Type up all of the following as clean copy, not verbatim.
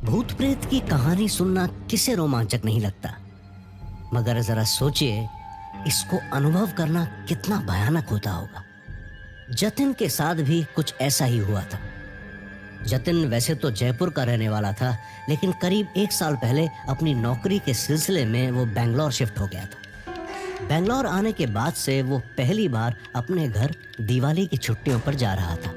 भूत प्रेत की कहानी सुनना किसे रोमांचक नहीं लगता, मगर जरा सोचिए इसको अनुभव करना कितना भयानक होता होगा। जतिन के साथ भी कुछ ऐसा ही हुआ था। जतिन वैसे तो जयपुर का रहने वाला था, लेकिन करीब 1 साल पहले अपनी नौकरी के सिलसिले में वो बेंगलोर शिफ्ट हो गया था। बेंगलोर आने के बाद से वो पहली बार अपने घर दिवाली की छुट्टियों पर जा रहा था।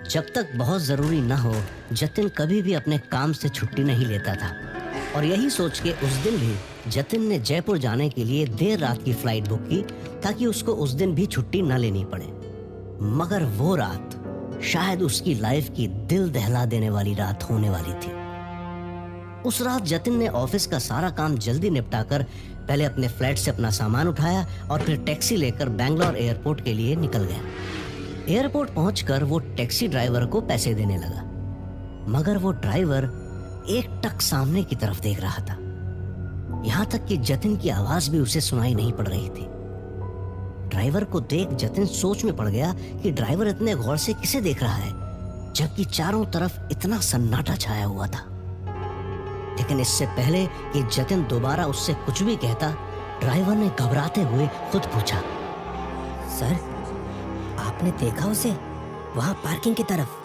जब तक बहुत ज़रूरी ना हो, जतिन कभी भी अपने काम से छुट्टी नहीं लेता था, और यही सोच के उस दिन भी जतिन ने जयपुर जाने के लिए देर रात की फ्लाइट बुक की ताकि उसको उस दिन भी छुट्टी न लेनी पड़े। मगर वो रात शायद उसकी लाइफ की दिल दहला देने वाली रात होने वाली थी। उस रात जतिन ने ऑफिस का सारा काम जल्दी निपटाकर पहले अपने फ्लैट से अपना सामान उठाया और फिर टैक्सी लेकर बैंगलोर एयरपोर्ट के लिए निकल गया। एयरपोर्ट पहुंचकर वो टैक्सी ड्राइवर को पैसे देने लगा, मगर वो ड्राइवर एकटक सामने की तरफ देख रहा था। यहां तक कि जतिन की आवाज भी उसे सुनाई नहीं पड़ रही थी। ड्राइवर को देख जतिन सोच में पड़ गया कि ड्राइवर इतने गौर से किसे देख रहा है, जबकि चारों तरफ इतना सन्नाटा छाया हुआ था। लेकिन इससे पहले कि जतिन दोबारा उससे कुछ भी कहता, ड्राइवर ने घबराते हुए खुद पूछा, सर, आपने देखा उसे वहाँ पार्किंग की तरफ?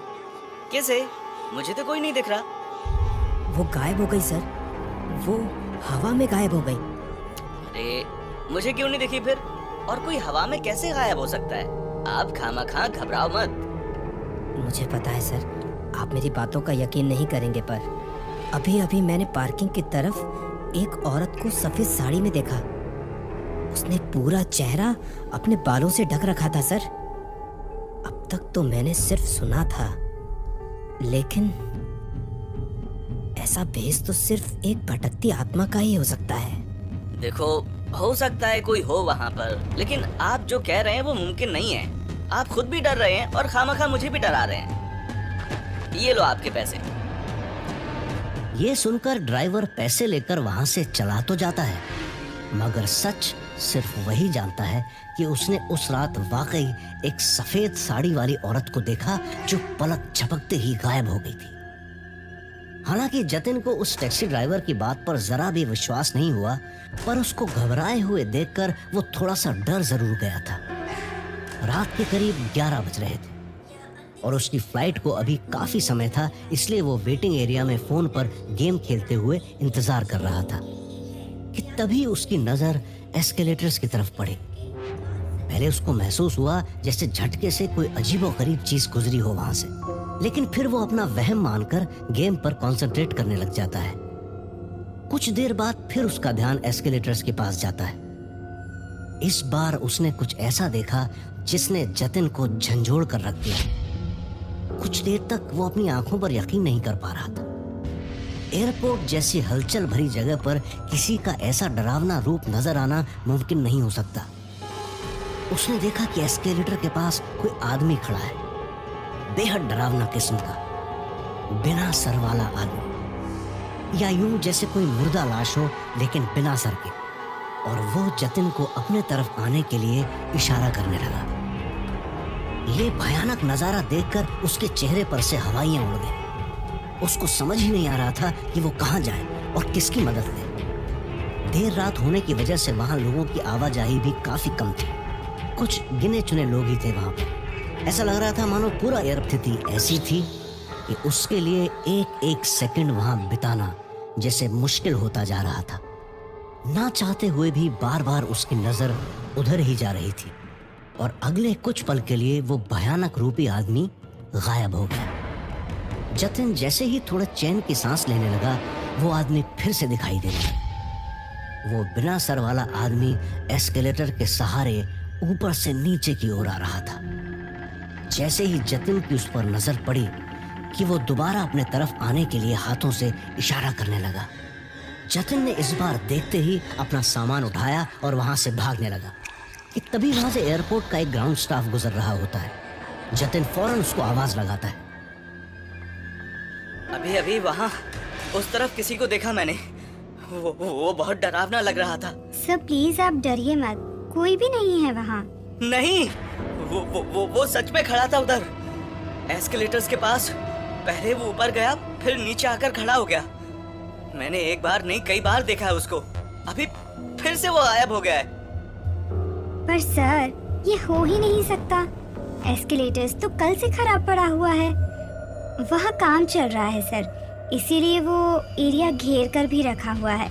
कैसे? मुझे तो कोई नहीं दिख रहा। वो गायब हो गई सर, वो हवा में गायब हो गई। अरे मुझे क्यों नहीं दिखी फिर? और कोई हवा में कैसे गायब हो सकता है? आप खामखा घबराओ मत। मुझे पता है सर, आप मेरी बातों का यकीन नहीं करेंगे, पर अभी अभी मैंने पार्किंग की तरफ एक औरत को सफेद साड़ी में देखा। उसने पूरा चेहरा अपने बालों से ढक रखा था सर। अब तक तो मैंने सिर्फ सुना था, लेकिन ऐसा भेष तो सिर्फ एक भटकती आत्मा का ही हो सकता है। देखो, हो सकता है कोई हो वहाँ पर, लेकिन आप जो कह रहे हैं वो मुमकिन नहीं है। आप खुद भी डर रहे हैं और खामखा मुझे भी डरा रहे हैं। ये लो आपके पैसे। ये सुनकर ड्राइवर पैसे लेकर वहां से चला तो जाता है, मगर सच सिर्फ वही जानता है कि उसने उस रात वाकई एक सफेद साड़ी वाली औरत को देखा जो पलक झपकते ही गायब हो गई थी। हालांकि जतिन को उस टैक्सी ड्राइवर की बात पर जरा भी विश्वास नहीं हुआ, पर उसको घबराए हुए देखकर वो थोड़ा सा डर जरूर गया था। रात के करीब 11 बज रहे थे और उसकी फ्लाइट को अभी काफी समय था, इसलिए वो वेटिंग एरिया में फोन पर गेम खेलते हुए इंतजार कर रहा था कि तभी उसकी नजर एस्केलेटर्स की तरफ पड़ी। पहले उसको महसूस हुआ जैसे झटके से कोई अजीबोगरीब चीज गुजरी हो वहां से, लेकिन फिर वो अपना वहम मानकर गेम पर कंसंट्रेट करने लग जाता है। कुछ देर बाद फिर उसका ध्यान एस्केलेटर्स के पास जाता है। इस बार उसने कुछ ऐसा देखा जिसने जतिन को झंझोड़ कर रख दिया। कुछ देर तक वो अपनी आंखों पर यकीन नहीं कर पा रहा था। एयरपोर्ट जैसी हलचल भरी जगह पर किसी का ऐसा डरावना रूप नजर आना मुमकिन नहीं हो सकता। उसने देखा कि एस्केलेटर के पास कोई आदमी खड़ा है, बेहद डरावना किस्म का, बिना सर वाला आदमी, या यूं जैसे कोई मुर्दा लाश हो लेकिन बिना सर के। और वो जतिन को अपने तरफ आने के लिए इशारा करने लगा। ये भयानक नजारा देखकर उसके चेहरे पर से हवाइयां उड़ गई। उसको समझ ही नहीं आ रहा था कि वो कहाँ जाए और किसकी मदद ले। देर रात होने की वजह से वहां लोगों की आवाजाही भी काफी कम थी। कुछ गिने चुने लोग ही थे वहां पर। ऐसा लग रहा था मानो पूरा एयरस्थिति ऐसी थी कि उसके लिए एक एक सेकंड वहां बिताना जैसे मुश्किल होता जा रहा था। ना चाहते हुए भी बार बार उसकी नजर उधर ही जा रही थी, और अगले कुछ पल के लिए वो भयानक रूपी आदमी गायब हो गया। जतिन जैसे ही थोड़ा चैन की सांस लेने लगा, वो आदमी फिर से दिखाई देने लगा। वो बिना सर वाला आदमी एस्केलेटर के सहारे ऊपर से नीचे की ओर आ रहा था। जैसे ही जतिन की उस पर नजर पड़ी कि वो दोबारा अपने तरफ आने के लिए हाथों से इशारा करने लगा, जतिन ने इस बार देखते ही अपना सामान उठाया और वहां से भागने लगा कि तभी वहां से एयरपोर्ट का एक ग्राउंड स्टाफ गुजर रहा होता है। जतिन फौरन उसको आवाज लगाता है, अभी अभी वहाँ उस तरफ किसी को देखा मैंने। वो बहुत डरावना लग रहा था। सर प्लीज आप डरिए मत, कोई भी नहीं है वहाँ। नहीं, वो सच में खड़ा था उधर एस्केलेटर्स के पास। पहले वो ऊपर गया, फिर नीचे आकर खड़ा हो गया। मैंने एक बार नहीं कई बार देखा है उसको। अभी फिर से वो गायब हो गया है। पर सर, ये हो ही नहीं सकता। एस्केलेटर्स तो कल से खराब पड़ा हुआ है। वहाँ काम चल रहा है सर, इसीलिए वो एरिया घेर कर भी रखा हुआ है।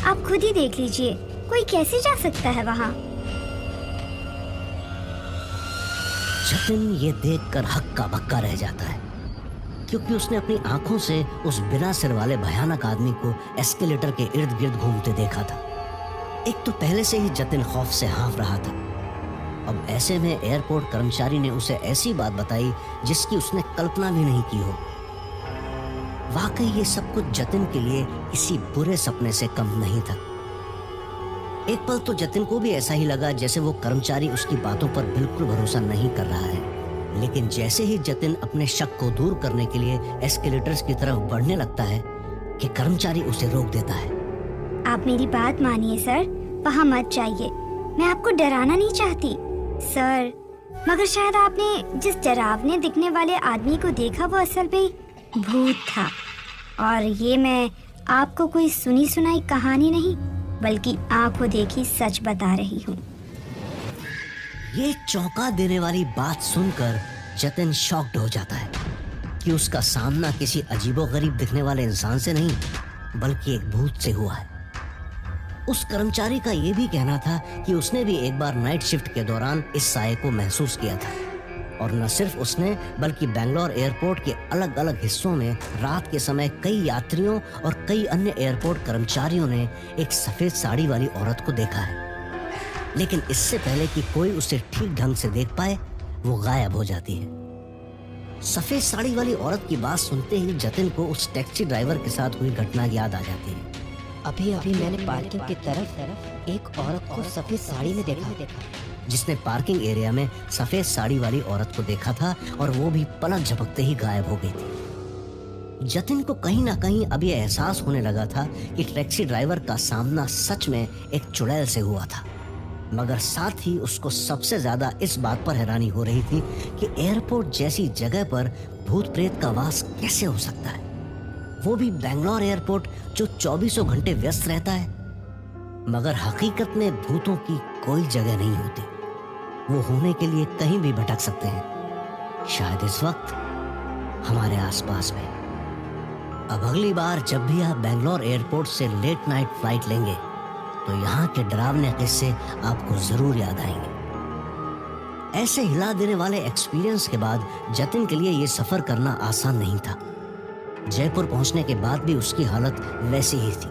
आप खुद ही देख लीजिए, कोई कैसे जा सकता है वहाँ। जतिन ये देखकर हक्का बक्का रह जाता है, क्योंकि उसने अपनी आंखों से उस बिना सिर वाले भयानक आदमी को एस्केलेटर के इर्द गिर्द घूमते देखा था। एक तो पहले से ही जतिन खौफ से हाँफ रहा था। अब ऐसे में एयरपोर्ट कर्मचारी ने उसे ऐसी बात बताई जिसकी उसने कल्पना भी नहीं की हो। वाकई ये सब कुछ जतिन के लिए किसी बुरे सपने से कम नहीं था। एक पल तो जतिन को भी ऐसा ही लगा जैसे वो कर्मचारी उसकी बातों पर बिल्कुल भरोसा नहीं कर रहा है। लेकिन जैसे ही जतिन अपने शक को दूर करने के लिए एस्केलेटर्स की तरफ बढ़ने लगता है कि कर्मचारी उसे रोक देता है। आप मेरी बात मानिए सर, वहाँ मत जाइए। मैं आपको डराना नहीं चाहती सर, मगर शायद आपने जिस डरावने दिखने वाले आदमी को देखा वो असल में भूत था। और ये मैं आपको कोई सुनी सुनाई कहानी नहीं, बल्कि आंखों देखी सच बता रही हूँ। ये चौंका देने वाली बात सुनकर जतिन शॉक्ड हो जाता है कि उसका सामना किसी अजीबोगरीब दिखने वाले इंसान से नहीं, बल्कि एक भूत से हुआ है। उस कर्मचारी का ये भी कहना था कि उसने भी एक बार नाइट शिफ्ट के दौरान इस साये को महसूस किया था। और न सिर्फ उसने, बल्कि बेंगलोर एयरपोर्ट के अलग अलग हिस्सों में रात के समय कई यात्रियों और कई अन्य एयरपोर्ट कर्मचारियों ने एक सफेद साड़ी वाली औरत को देखा है। लेकिन इससे पहले कि कोई उसे ठीक ढंग से देख पाए, वो गायब हो जाती है। सफेद साड़ी वाली औरत की बात सुनते ही जतिन को उस टैक्सी ड्राइवर के साथ हुई घटना याद आ जाती है। अभी अभी मैंने पार्किंग की तरफ एक औरत को सफेद साड़ी में देखा, जिसने पार्किंग एरिया में सफेद साड़ी वाली औरत को देखा था और वो भी पलक झपकते ही गायब हो गई थी। जतिन को कहीं ना कहीं अब ये एहसास होने लगा था कि टैक्सी ड्राइवर का सामना सच में एक चुड़ैल से हुआ था। मगर साथ ही उसको सबसे ज्यादा इस बात पर हैरानी हो रही थी कि एयरपोर्ट जैसी जगह पर भूत प्रेत का वास कैसे हो सकता है, वो भी बेंगलोर एयरपोर्ट जो 24 घंटे व्यस्त रहता है। मगर हकीकत में भूतों की कोई जगह नहीं होती, वो होने के लिए कहीं भी भटक सकते हैं, शायद इस वक्त हमारे आसपास में। अब अगली बार जब भी आप बेंगलोर एयरपोर्ट से लेट नाइट फ्लाइट लेंगे तो यहाँ के डरावने किस्से आपको जरूर याद आएंगे। ऐसे हिला देने वाले एक्सपीरियंस के बाद जतिन के लिए ये सफर करना आसान नहीं था। जयपुर पहुंचने के बाद भी उसकी हालत वैसी ही थी,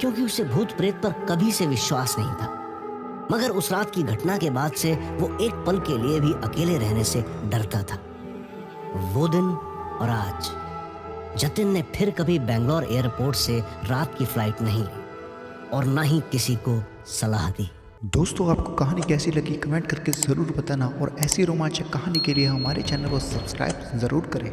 क्योंकि उसे भूत प्रेत पर कभी से विश्वास नहीं था। मगर उस रात की घटना के बाद से वो एक पल के लिए भी अकेले रहने से डरता था। वो दिन और आज जतिन ने फिर कभी बेंगलोर एयरपोर्ट से रात की फ्लाइट नहीं ली और ना ही किसी को सलाह दी। दोस्तों, आपको कहानी कैसी लगी कमेंट करके ज़रूर बताना और ऐसी रोमांचक कहानी के लिए हमारे चैनल को सब्सक्राइब ज़रूर करें।